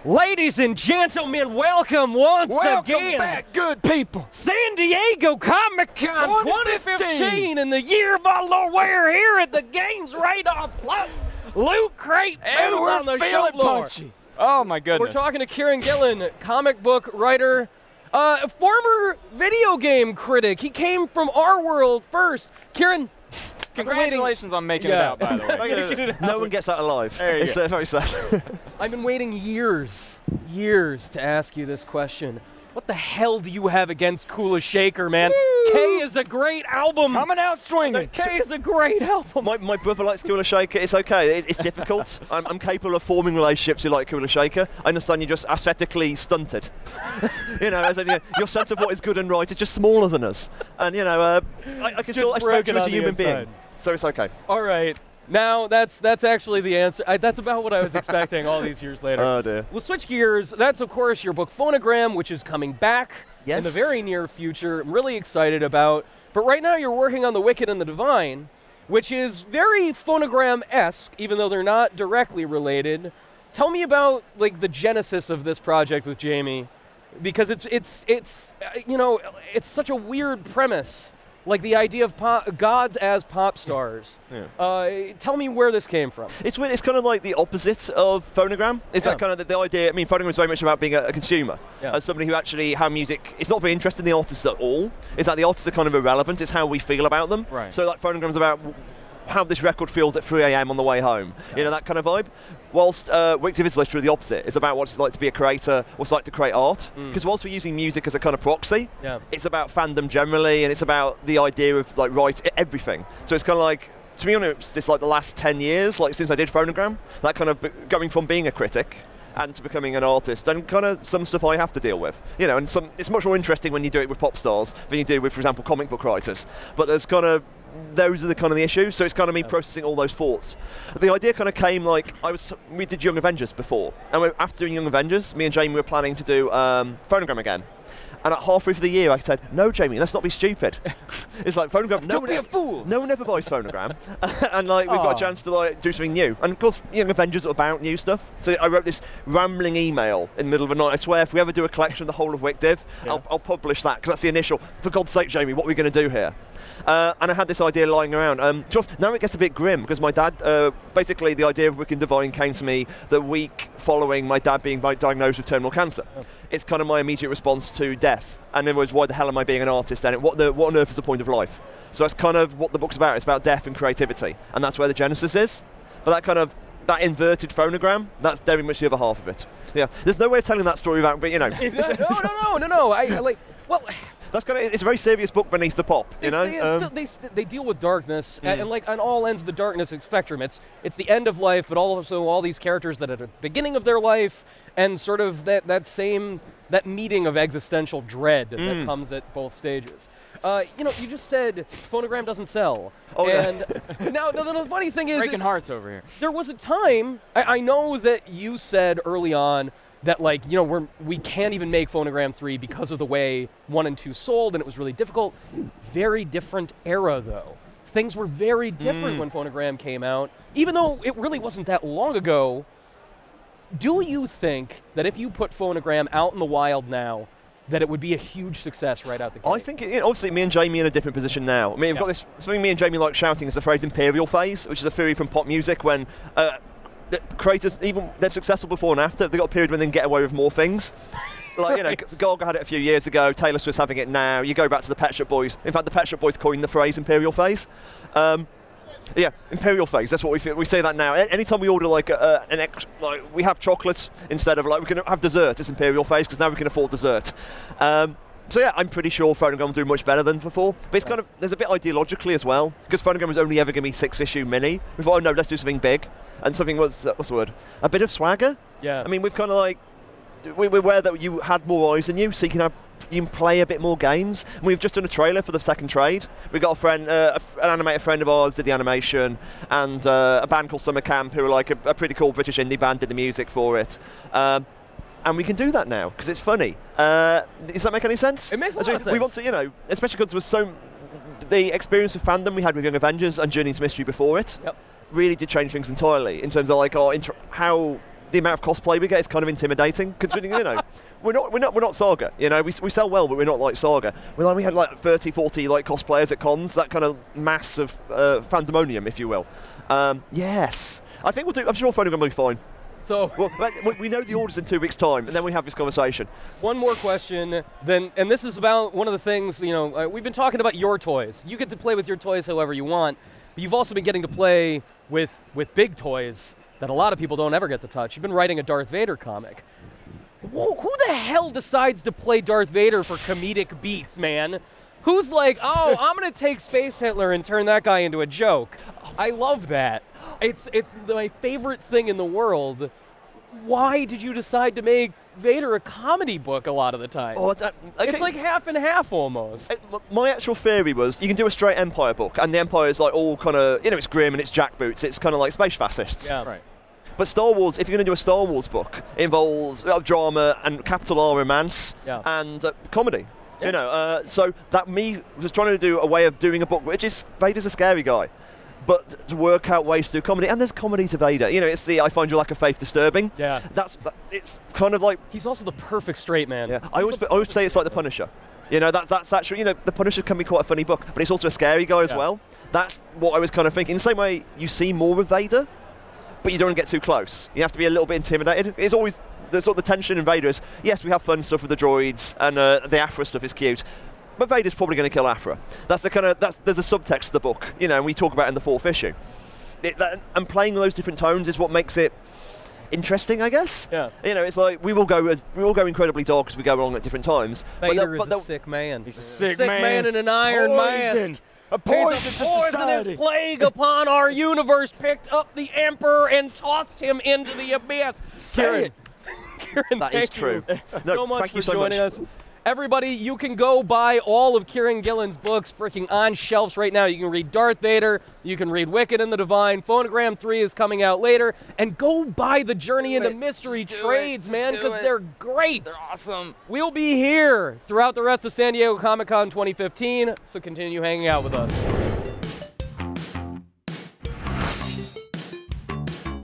Ladies and gentlemen, welcome once again. Welcome back, good people. San Diego Comic-Con 2015 in the year of our Lord. We're here at the GamesRadar Plus Loot Crate And booth we're on the feeling show floor. punchy. Oh my goodness. We're talking to Kieren Gillen, comic book writer, a former video game critic. He came from our world first. Kieren, congratulations on making it out, by the way. No one gets that alive. There you It's go. very sad. I've been waiting years to ask you this question. What the hell do you have against Kula Shaker, man? Woo! K is a great album. Coming out swinging. K is a great album. My brother likes Kula Shaker. It's okay. It's difficult. I'm capable of forming relationships who like Kula Shaker. I understand you're just aesthetically stunted. You know, as in, your sense of what is good and right is just smaller than us. And you know, I can still expect you as a human being. So it's okay. All right. Now, that's actually the answer. That's about what I was expecting all these years later. Oh, dear. We'll switch gears. That's, of course, your book Phonogram, which is coming back in the very near future. I'm really excited about. But right now, you're working on The Wicked and the Divine, which is very Phonogram-esque, even though they're not directly related. Tell me about, like, the genesis of this project with Jamie, because it's you know, it's such a weird premise. Like the idea of gods as pop stars. Yeah. Tell me where this came from. It's weird. It's kind of like the opposite of Phonogram. Is that kind of the idea? I mean, Phonogram is very much about being a consumer. Yeah. As somebody who actually, how music, it's not very interested in the artists at all. It's that the artists are kind of irrelevant. It's how we feel about them. Right. So like Phonogram's about how this record feels at 3 AM on the way home. Yeah. You know, that kind of vibe. Whilst Wicked is literally the opposite. It's about what it's like to be a creator, what it's like to create art. Because whilst we're using music as a kind of proxy, it's about fandom generally, and it's about the idea of like everything. So it's kind of like, to be honest, it's like the last 10 years, like since I did Phonogram, that kind of going from being a critic and to becoming an artist, and kind of some stuff I have to deal with. You know, and it's much more interesting when you do it with pop stars than you do with, for example, comic book writers. But there's kind of, those are the kind of the issues, so it's kind of me processing all those thoughts. The idea kind of came like, we did Young Avengers before, and after doing Young Avengers, me and Jamie were planning to do Phonogram again. And at halfway through the year, I said, no, Jamie, let's not be stupid. It's like, Phonogram, Don't be a fool. No one ever buys Phonogram. And like, we've got a chance to like do something new. And of course, Young Avengers are about new stuff. So I wrote this rambling email in the middle of the night. I swear, if we ever do a collection of the whole of WicDiv, I'll publish that, because that's the initial. For God's sake, Jamie, what are we going to do here? And I had this idea lying around. Now it gets a bit grim, because my dad, basically the idea of Wicked and Divine came to me the week following my dad being diagnosed with terminal cancer. It's kind of my immediate response to death. And then was, why the hell am I being an artist? And what on earth is the point of life? So that's kind of what the book's about. It's about death and creativity. And that's where the genesis is. But that kind of, that inverted Phonogram, that's very much the other half of it. Yeah, there's no way of telling that story without, but you know. No. I like, well. That's kind of, it's a very serious book beneath the pop, you know. They deal with darkness, and like on all ends of the darkness spectrum. It's the end of life, but also all these characters that are at the beginning of their life, and sort of that meeting of existential dread that comes at both stages. You know, you just said Phonogram doesn't sell. Oh, and now the funny thing is, breaking hearts over here. There was a time, I know that you said early on that, like, you know, we can't even make Phonogram 3 because of the way 1 and 2 sold, and it was really difficult. Very different era, though. Things were very different when Phonogram came out. Even though it really wasn't that long ago, do you think that if you put Phonogram out in the wild now, that it would be a huge success right out the gate? I think, obviously, me and Jamie are in a different position now. I mean, we've got this, something me and Jamie like shouting is the phrase imperial phase, which is a theory from pop music when the creators, even they're successful before and after, they've got a period when they can get away with more things. Like, you know, Gaga had it a few years ago, Taylor Swift's having it now, you go back to the Pet Shop Boys. In fact, the Pet Shop Boys coined the phrase imperial phase. Yeah, imperial phase, that's what we feel. We say that now. Anytime we order like like we have chocolate instead of like we can have dessert, it's imperial phase, because now we can afford dessert. So yeah, I'm pretty sure Phonogram will do much better than before. But it's kind of, there's a bit ideologically as well, because Phonogram was only ever going to be 6-issue mini. We thought, oh no, let's do something big. And something what's the word? A bit of swagger? Yeah. I mean, we've kind of like, we're aware that you had more eyes than you, so you can play a bit more games. And we've just done a trailer for the second trade. We got a friend, an animator friend of ours did the animation, and a band called Summer Camp, who are like a pretty cool British indie band, did the music for it. And we can do that now, because it's funny. Does that make any sense? It makes a lot of sense. We want to, you know, especially because there was the experience of fandom we had with Young Avengers and Journey into Mystery before it really did change things entirely in terms of like how the amount of cosplay we get is kind of intimidating, considering, you know, we're not Saga. You know, we sell well, but we're not like Saga. We had like 30, 40 like cosplayers at cons, that kind of mass of fandomonium, if you will. Yes, I think we'll do. I'm sure Phonogram will be fine. So we know the orders in 2 weeks' time, and then we have this conversation. One more question, then, and this is about one of the things, you know, we've been talking about your toys. You get to play with your toys however you want, but you've also been getting to play with big toys that a lot of people don't ever get to touch. You've been writing a Darth Vader comic. Who the hell decides to play Darth Vader for comedic beats, man? Who's like, oh, I'm going to take Space Hitler and turn that guy into a joke? I love that. It's my favorite thing in the world. Why did you decide to make Vader a comedy book a lot of the time? Oh, okay. It's like half and half almost. My actual theory was you can do a straight Empire book, and the Empire is like all kind of, you know, it's grim and it's jackboots. It's kind of like space fascists. Yeah, right. But Star Wars, if you're going to do a Star Wars book, it involves drama and capital R romance and comedy. Yeah. You know, so that me was trying to do a way of doing a book, which is Vader's a scary guy, but to work out ways to do comedy, and there's comedy to Vader. You know, it's the I find your lack of faith disturbing. Yeah. It's kind of like he's also the perfect straight man. Yeah. I always say it's like the Punisher. You know, that's actually, you know, the Punisher can be quite a funny book, but it's also a scary guy as well. That's what I was kind of thinking. In the same way, you see more of Vader, but you don't want to get too close. You have to be a little bit intimidated. It's always the sort of the tension in Vader is, yes, we have fun stuff with the droids, and the Aphra stuff is cute, but Vader's probably going to kill Aphra. That's the kind of, there's a subtext to the book, you know, and we talk about it in the 4th issue. And playing those different tones is what makes it interesting, I guess. Yeah. You know, it's like we will go incredibly dark as we go along at different times. Vader is a sick man. He's a sick man in an iron mask. A poisonous plague upon our universe picked up the Emperor and tossed him into the abyss. Say Kieren, that is true. so much for joining us. Everybody, you can go buy all of Kieren Gillen's books freaking on shelves right now. You can read Darth Vader, you can read Wicked and the Divine, Phonogram 3 is coming out later, and go buy the Journey into Mystery trades, man, because they're great. They're awesome. We'll be here throughout the rest of San Diego Comic-Con 2015, so continue hanging out with us.